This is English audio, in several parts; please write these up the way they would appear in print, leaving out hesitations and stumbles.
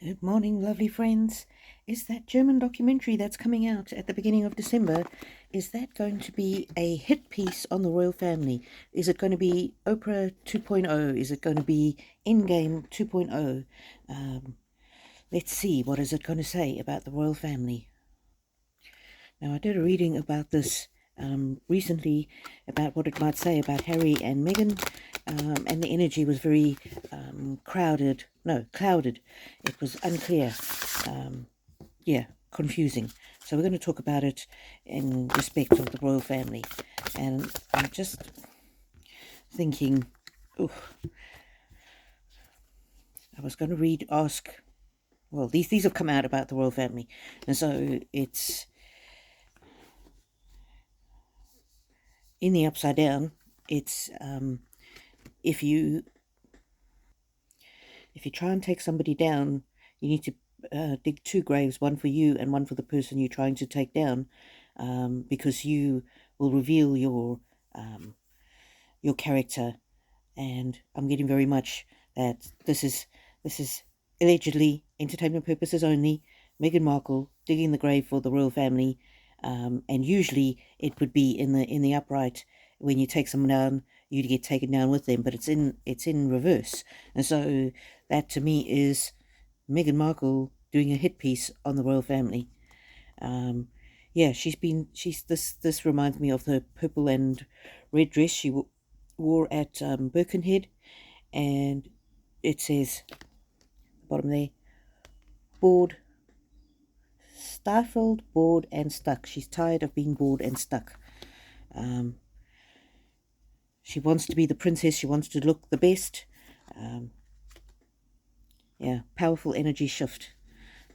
Good morning, lovely friends. Is that German documentary that's coming out at the beginning of December, is that going to be a hit piece on the royal family? Is it going to be Oprah 2.0? Is it going to be Endgame 2.0? Let's see, what is it going to say about the royal family? Now, I did a reading about this recently, about what it might say about Harry and Meghan, and the energy was very clouded. It was unclear. Confusing. So we're going to talk about it in respect of the royal family. And I'm just thinking, I was going to these have come out about the royal family. And so it's in the upside down. It's if you try and take somebody down, you need to dig two graves, one for you and one for the person you're trying to take down, because you will reveal your character. And I'm getting very much that this is allegedly entertainment purposes only. Meghan Markle digging the grave for the royal family, and usually it would be in the upright. When you take someone down, you'd get taken down with them, but it's in reverse. And so that to me is Meghan Markle doing a hit piece on the royal family. This reminds me of the purple and red dress she wore at Birkenhead, and it says bottom there, stifled, bored and stuck. She's tired of being bored and stuck. She wants to be the princess. She wants to look the best. Powerful energy shift.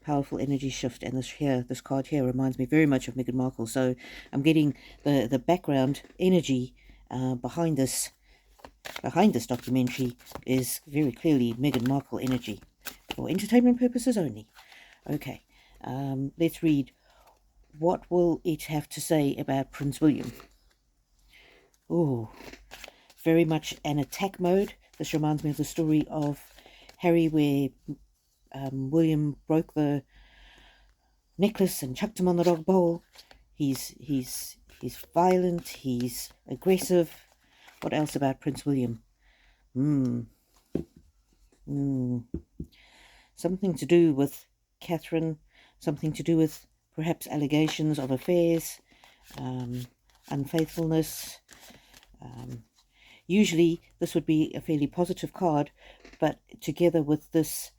And this card here reminds me very much of Meghan Markle. So I'm getting the background energy behind this documentary is very clearly Meghan Markle energy, for entertainment purposes only. Okay, let's read. What will it have to say about Prince William? Oh, very much an attack mode. This reminds me of the story of Harry, where William broke the necklace and chucked him on the dog bowl. He's violent. He's aggressive. What else about Prince William? Something to do with Catherine. Something to do with perhaps allegations of affairs, unfaithfulness. Usually this would be a fairly positive card, but together with this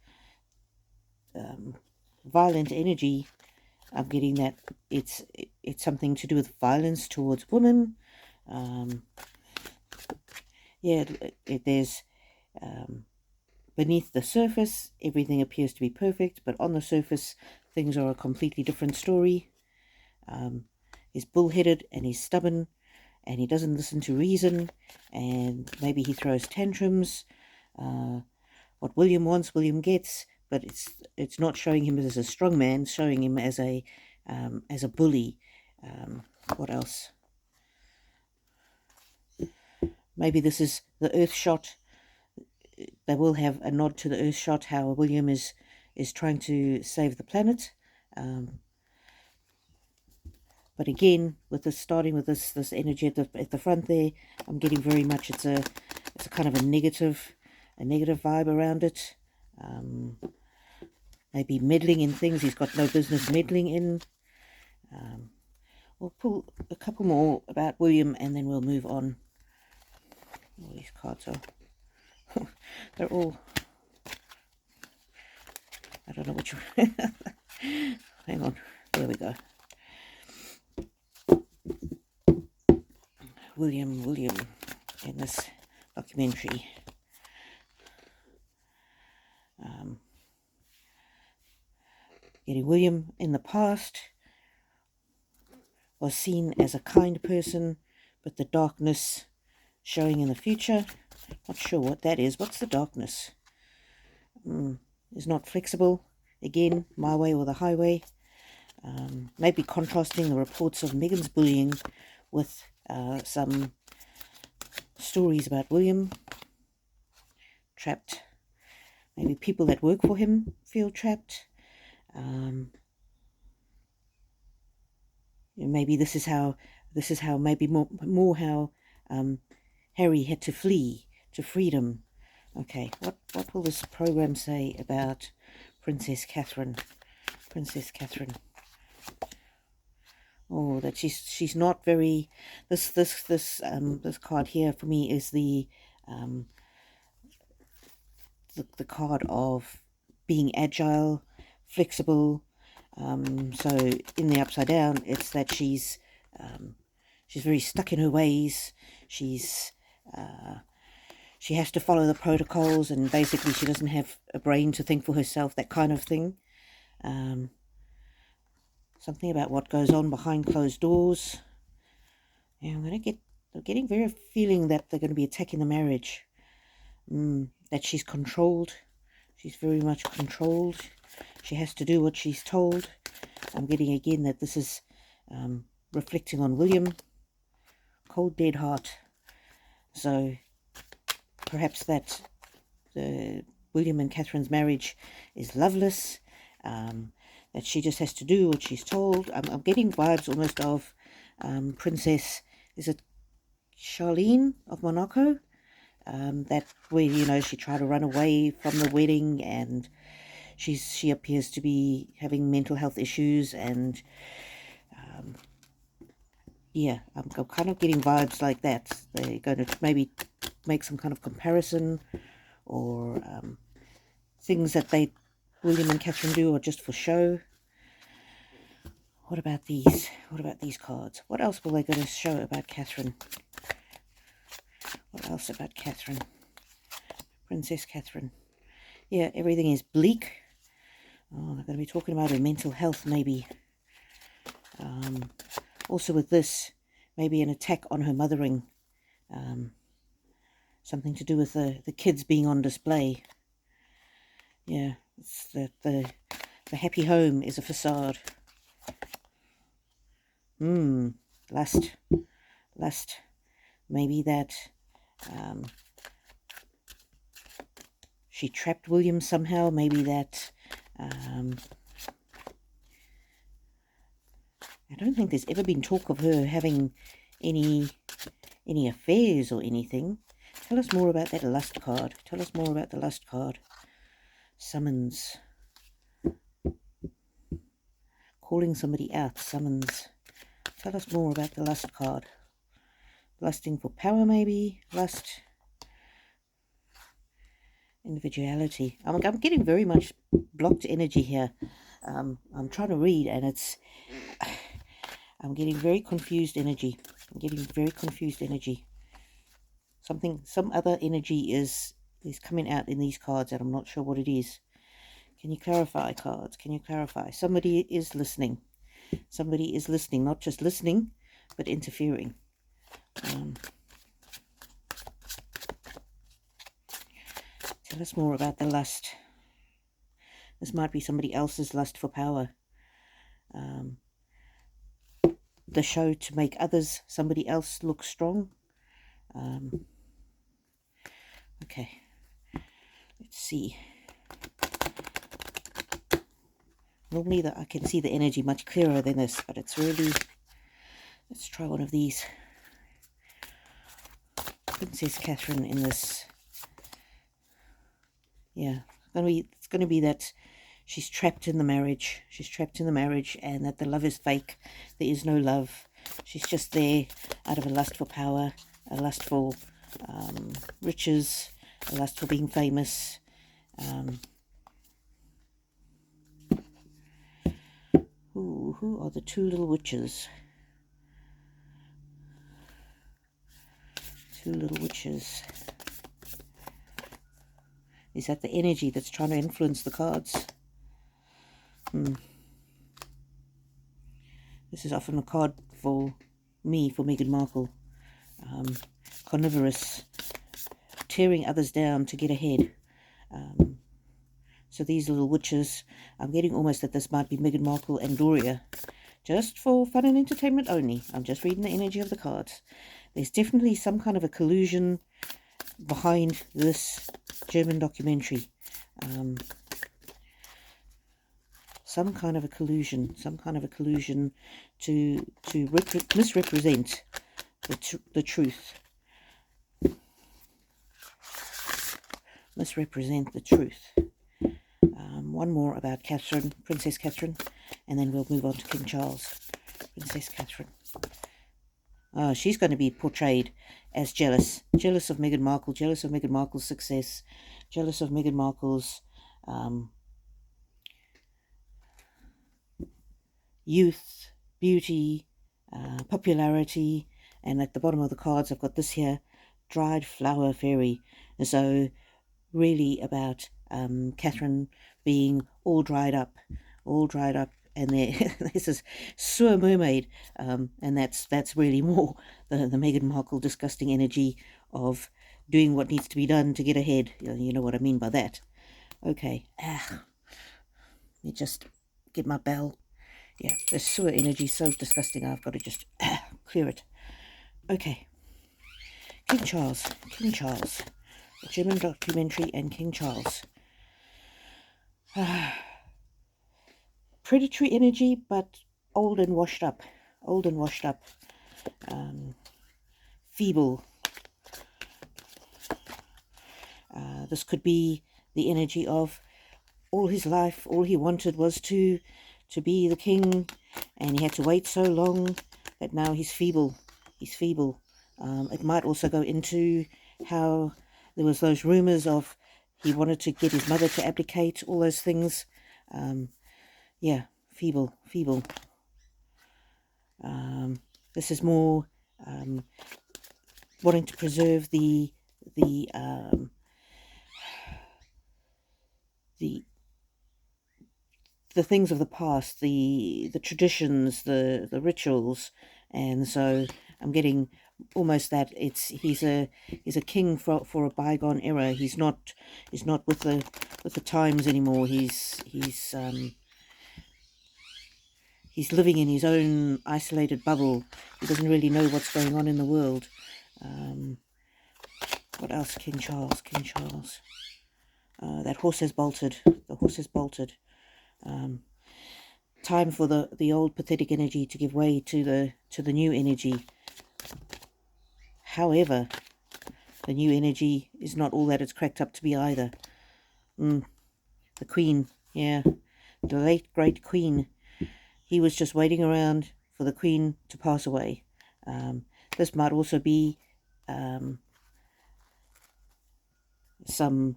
violent energy, I'm getting that it's something to do with violence towards women. There's beneath the surface, everything appears to be perfect, but on the surface, things are a completely different story. He's bullheaded and he's stubborn, and he doesn't listen to reason, and maybe he throws tantrums. What William wants, William gets, but it's not showing him as a strong man, it's showing him as a bully. What else? Maybe this is the Earth shot. They will have a nod to the Earth shot, how William is trying to save the planet. But again, starting with this energy at the front there, I'm getting very much it's a kind of a negative vibe around it. Maybe meddling in things he's got no business meddling in. We'll pull a couple more about William and then we'll move on. All these cards are they're all, I don't know which one. Hang on, there we go. William in this documentary. Getting William in the past was seen as a kind person, but the darkness showing in the future. Not sure what that is. What's the darkness? Is not flexible. Again, my way or the highway. Maybe contrasting the reports of Meghan's bullying with some stories about William. Trapped. Maybe people that work for him feel trapped. Maybe this is how maybe more how Harry had to flee to freedom. Okay, what will this program say about Princess Catherine? Princess Catherine. Oh, that she's not very. This card here for me is the card of being agile, flexible. So in the upside down, it's that she's very stuck in her ways. She has to follow the protocols, and basically she doesn't have a brain to think for herself, that kind of thing. Something about what goes on behind closed doors. Yeah, I'm getting very feeling that they're going to be attacking the marriage. That she's controlled. She's very much controlled. She has to do what she's told. I'm getting again that this is reflecting on William. Cold, dead heart. So perhaps that the William and Catherine's marriage is loveless. That she just has to do what she's told. I'm getting vibes almost of Princess, is it Charlene of Monaco? That where, she tried to run away from the wedding, and she appears to be having mental health issues, and yeah, I'm kind of getting vibes like that. They're going to maybe make some kind of comparison, or things that William and Catherine do are just for show. What about these? What about these cards? What else will they going to show about Catherine? What else about Catherine? Princess Catherine. Yeah, everything is bleak. Oh, they're going to be talking about her mental health, maybe. Also with this, maybe an attack on her mothering. Something to do with the kids being on display. Yeah, it's the happy home is a facade. Lust. Maybe that she trapped William somehow. Maybe that I don't think there's ever been talk of her having any affairs or anything. Tell us more about that lust card. Tell us more about the lust card. Summons. Calling somebody out. Summons. Tell us more about the lust card. Lusting for power, maybe. Lust. Individuality. I'm getting very much blocked energy here. I'm trying to read, and I'm getting very confused energy. Some other energy is coming out in these cards, and I'm not sure what it is. Can you clarify, cards? Can you clarify? Somebody is listening. Somebody is listening, not just listening, but interfering. Tell us more about the lust. This might be somebody else's lust for power. The show to make somebody else look strong. Okay, let's see. Normally I can see the energy much clearer than this, but it's really... Let's try one of these. Princess Catherine in this. Yeah, it's going to be that she's trapped in the marriage. She's trapped in the marriage, and that the love is fake. There is no love. She's just there out of a lust for power, a lust for riches, a lust for being famous. Who are the two little witches? Two little witches. Is that the energy that's trying to influence the cards? This is often a card for me, for Meghan Markle. Carnivorous, tearing others down to get ahead. So these little witches, I'm getting almost that this might be Meghan Markle and Doria. Just for fun and entertainment only. I'm just reading the energy of the cards. There's definitely some kind of a collusion behind this German documentary. Some kind of a collusion to misrepresent the truth. Misrepresent the truth. One more about Catherine, Princess Catherine, and then we'll move on to King Charles. Princess Catherine. She's going to be portrayed as jealous of Meghan Markle, jealous of Meghan Markle's success, jealous of Meghan Markle's youth, beauty, popularity. And at the bottom of the cards I've got this here, dried flower fairy. And so really about Catherine being all dried up, and there's this sewer mermaid, and that's really more the Meghan Markle disgusting energy of doing what needs to be done to get ahead. You know what I mean by that. Okay, let me just get my bell. Yeah, the sewer energy is so disgusting, I've got to just clear it. Okay, King Charles, the German documentary, and King Charles. Predatory energy, but old and washed up. Feeble. This could be the energy of all his life, all he wanted was to be the king, and he had to wait so long that now he's feeble. It might also go into how there was those rumors of he wanted to get his mother to abdicate, all those things. Yeah, feeble. This is more wanting to preserve the things of the past, the traditions, the rituals, and so I'm getting almost that he's a king for a bygone era. He's not with the times anymore. He's living in his own isolated bubble. He doesn't really know what's going on in the world. What else? King Charles. That horse has bolted. The horse has bolted. Time for the old pathetic energy to give way to the new energy. However, the new energy is not all that it's cracked up to be either. The Queen, yeah, the late great Queen. He was just waiting around for the Queen to pass away. This might also be some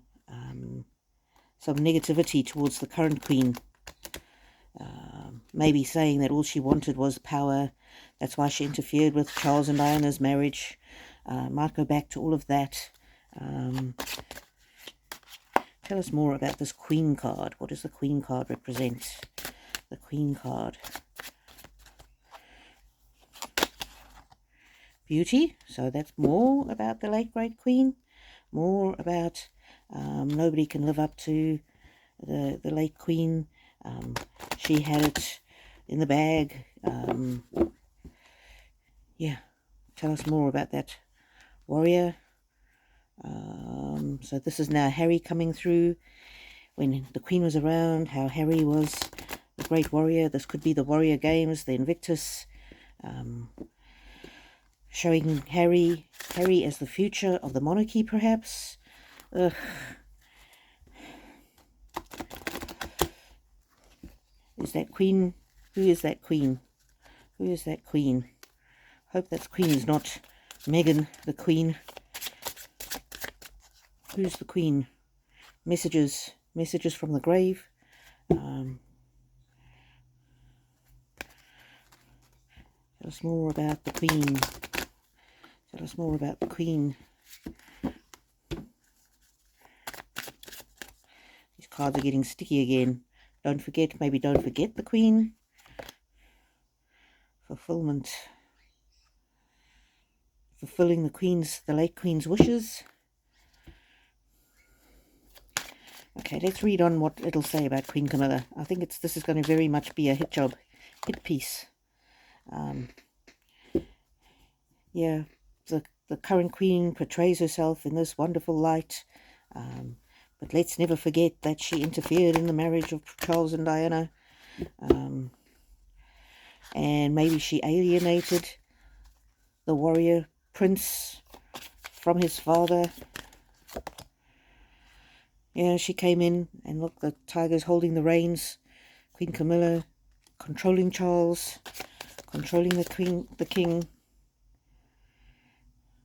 negativity towards the current Queen. Maybe saying that all she wanted was power. That's why she interfered with Charles and Diana's marriage. Might go back to all of that. Tell us more about this Queen card. What does the Queen card represent? The Queen card. Beauty. So that's more about the late great Queen. More about nobody can live up to the late Queen. She had it in the bag. Yeah. Tell us more about that warrior. So this is now Harry coming through. When the Queen was around, how Harry was the great warrior. This could be the Warrior Games, the Invictus. Showing Harry as the future of the monarchy, perhaps. Is that Queen? Who is that Queen? Hope that Queen is not Meghan, the Queen. Who's the Queen? Messages from the grave. Tell us more about the Queen. These cards are getting sticky again. Don't forget the Queen. Fulfilling the late Queen's wishes. Okay, let's read on what it'll say about Queen Camilla. I think this is going to very much be a hit piece. Yeah, the current queen portrays herself in this wonderful light. But let's never forget that she interfered in the marriage of Charles and Diana. And maybe she alienated the warrior prince from his father. Yeah, she came in, and look, the tiger's holding the reins. Queen Camilla controlling Charles, controlling the king,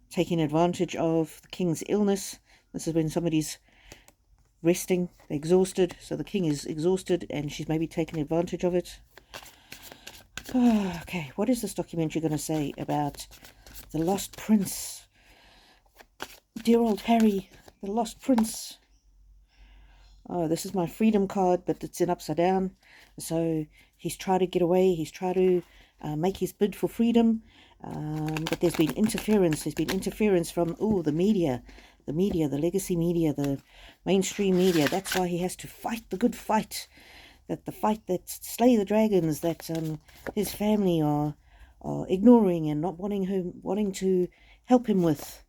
taking advantage of the king's illness. This is when somebody's resting, they're exhausted, so the king is exhausted, and she's maybe taking advantage of it. Okay, what is this documentary going to say about the lost prince? Dear old Harry, the lost prince. Oh, this is my freedom card, but it's in upside down. So he's tried to get away. He's tried to make his bid for freedom. But there's been interference. There's been interference from, the media, the legacy media, the mainstream media. That's why he has to fight the good fight. That the fight that slay the dragons that his family are ignoring and not wanting to help him with.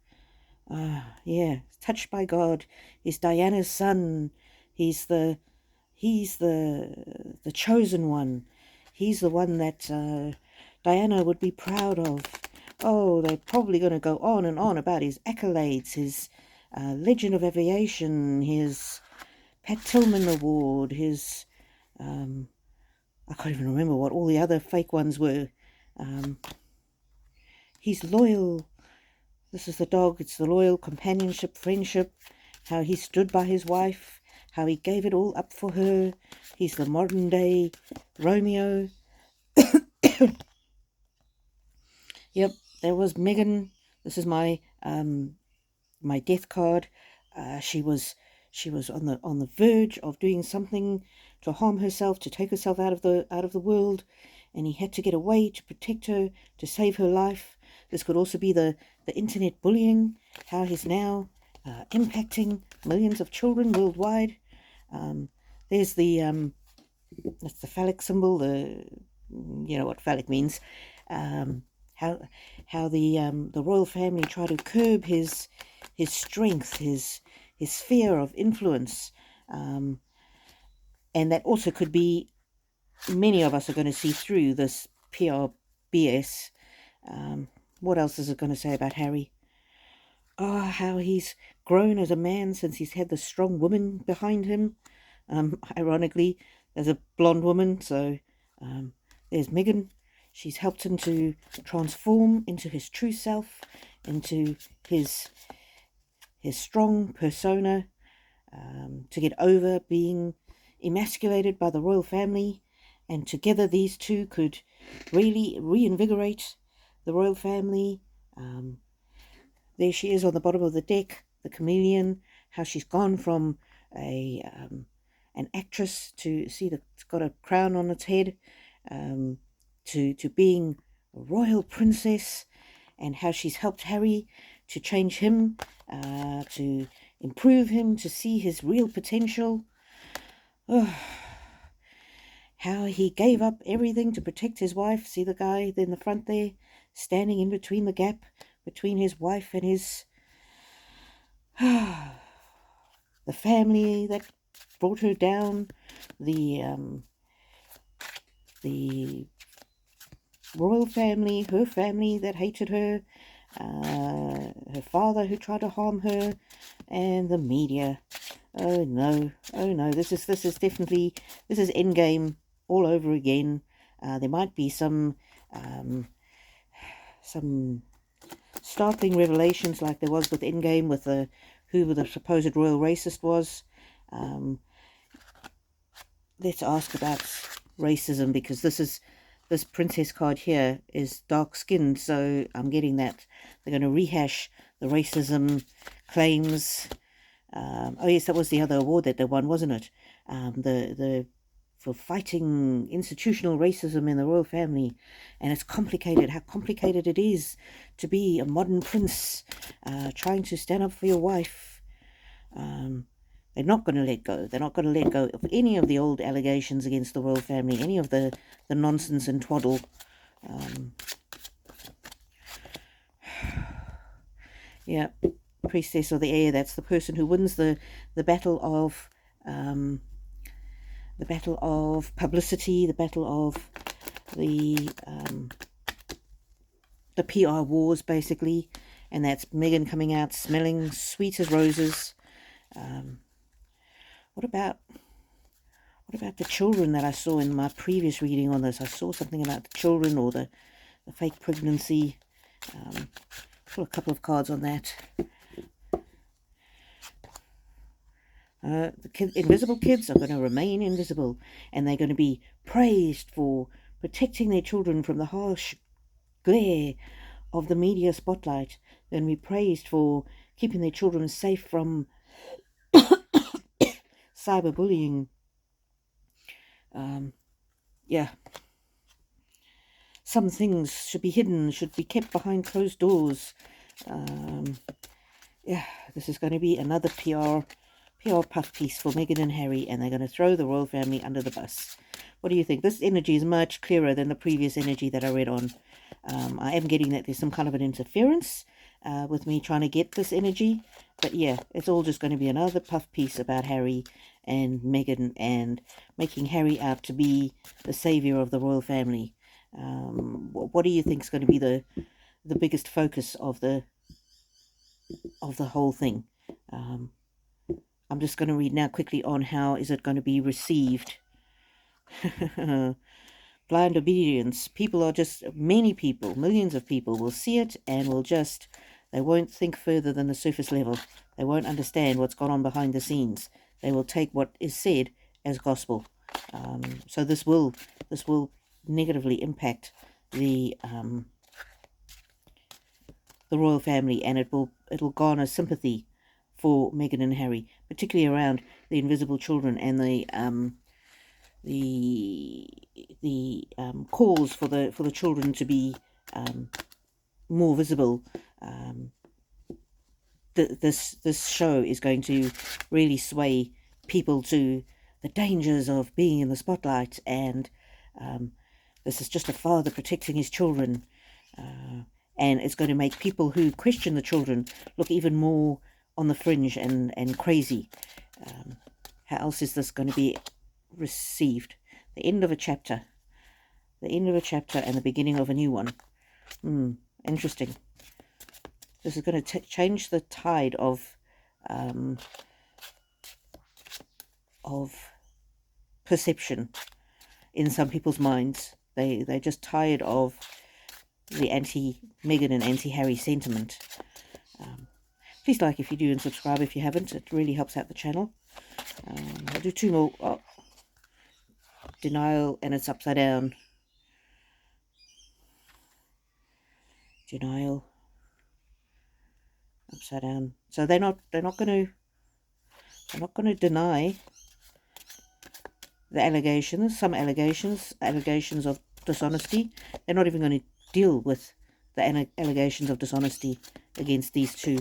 Yeah, touched by God. He's Diana's son. He's the chosen one. He's the one that Diana would be proud of. Oh, they're probably going to go on and on about his accolades, his Legend of Aviation, his Pat Tillman Award, his I can't even remember what all the other fake ones were. He's loyal. This is the dog. It's the loyal companionship, friendship, how he stood by his wife, how he gave it all up for her. He's the modern day Romeo. Yep, there was Meghan. This is my my death card. She was on the verge of doing something to harm herself, to take herself out of the world, and he had to get away to protect her, to save her life. This could also be the internet bullying, how he's now impacting millions of children worldwide. There's that's the phallic symbol. You know what phallic means. How the royal family try to curb his strength, his sphere of influence, and that also could be, many of us are going to see through this PR BS. What else is it going to say about Harry? Oh, how he's grown as a man since he's had the strong woman behind him. Ironically, there's a blonde woman, so there's Meghan. She's helped him to transform into his true self, into his strong persona, to get over being emasculated by the royal family, and together these two could really reinvigorate the royal family. There she is on the bottom of the deck, the chameleon, how she's gone from an actress to, see, it's got a crown on its head, to being a royal princess, and how she's helped Harry to change him, to improve him, to see his real potential. Oh, how he gave up everything to protect his wife. See the guy in the front there, standing in between the gap between his wife and his the family that brought her down, the royal family, her family that hated her, her father who tried to harm her, and the media. Oh no, this is definitely, this is Endgame all over again. There might be some startling revelations like there was with Endgame, with who the supposed royal racist was. Let's ask about racism, because this princess card here is dark skinned, so I'm getting that they're going to rehash the racism claims. Oh yes, that was the other award that they won, wasn't it? The for fighting institutional racism in the royal family. And it's complicated, how complicated it is to be a modern prince, trying to stand up for your wife. They're not going to let go. They're not going to let go of any of the old allegations against the royal family, any of the nonsense and twaddle. Yeah, priestess of the air. That's the person who wins the battle of publicity, the battle of the PR wars, basically. And that's Meghan coming out smelling sweet as roses. What about the children that I saw in my previous reading on this? I saw something about the children or the fake pregnancy. Pull a couple of cards on that. Invisible kids are going to remain invisible, and they're going to be praised for protecting their children from the harsh glare of the media spotlight. They're going to be praised for keeping their children safe from cyberbullying. Yeah. Some things should be hidden, should be kept behind closed doors. Yeah, this is going to be another PR puff piece for Meghan and Harry, and they're going to throw the royal family under the bus. What do you think? This energy is much clearer than the previous energy that I read on. I am getting that there's some kind of an interference with me trying to get this energy. But yeah, it's all just going to be another puff piece about Harry and Meghan and making Harry out to be the savior of the royal family. What do you think is going to be the biggest focus of the whole thing? I'm just going to read now quickly on how is it going to be received. Blind obedience. People are just, many people, millions of people will see it and will just, they won't think further than the surface level. They won't understand what's gone on behind the scenes. They will take what is said as gospel. So this will negatively impact the royal family, and it'll garner sympathy for Meghan and Harry, particularly around the invisible children and the calls for the children to be more visible. This show is going to really sway people to the dangers of being in the spotlight, and this is just a father protecting his children, and it's going to make people who question the children look even more on the fringe and crazy. How else is this going to be received? The end of a chapter and the beginning of a new one. Interesting. This is going to change the tide of perception in some people's minds. They're just tired of the anti-Meghan and anti-Harry sentiment. Please like if you do and subscribe if you haven't. It really helps out the channel. I'll do two more. Oh, denial, and it's upside down. Denial, upside down. So they're not going to deny the allegations. Some allegations of dishonesty. They're not even going to deal with the allegations of dishonesty against these two.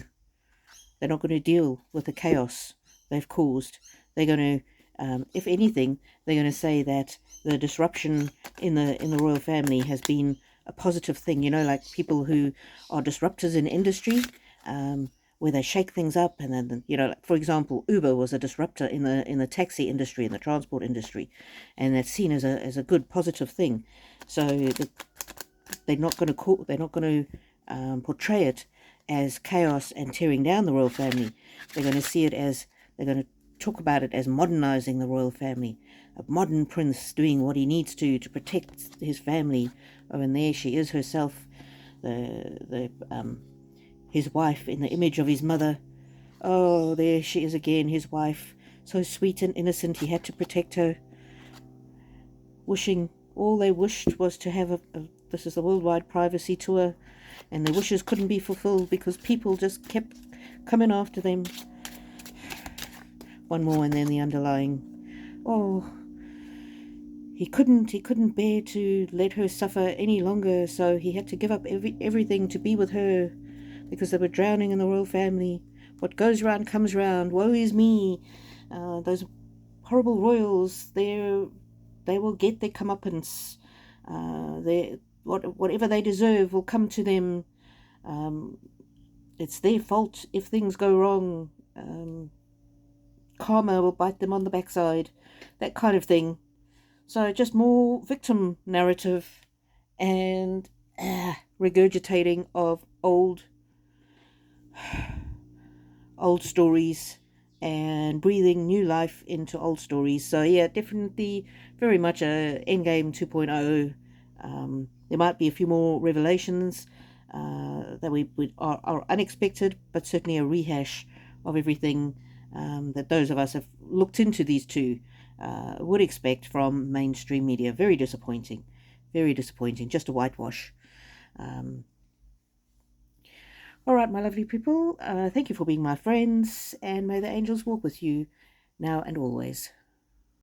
They're not going to deal with the chaos they've caused. They're going to, if anything, they're going to say that the disruption in the royal family has been a positive thing. You know, like people who are disruptors in industry, where they shake things up, and then, you know, like for example, Uber was a disruptor in the taxi industry, in the transport industry, and that's seen as a good positive thing. So they're not going to portray it as chaos and tearing down the royal family. They're going to see it as, they're going to talk about it as modernizing the royal family, a modern prince doing what he needs to protect his family. Oh, and there she is herself, his wife in the image of his mother. Oh, there she is again, his wife, so sweet and innocent. He had to protect her, wishing, all they wished was to have this is the worldwide privacy tour, and their wishes couldn't be fulfilled because people just kept coming after them. One more, and then the underlying, oh, he couldn't bear to let her suffer any longer, so he had to give up everything to be with her, because they were drowning in the royal family. What goes round comes round. Woe is me. Those horrible royals, they will get their comeuppance. Whatever they deserve will come to them. it's their fault if things go wrong. Karma will bite them on the backside, that kind of thing. So just more victim narrative and regurgitating of old stories and breathing new life into old stories. So yeah, definitely very much a Endgame 2.0. There might be a few more revelations that are unexpected, but certainly a rehash of everything that those of us have looked into these two would expect from mainstream media. Very disappointing. Very disappointing. Just a whitewash. Um, all right, my lovely people, thank you for being my friends, and may the angels walk with you now and always.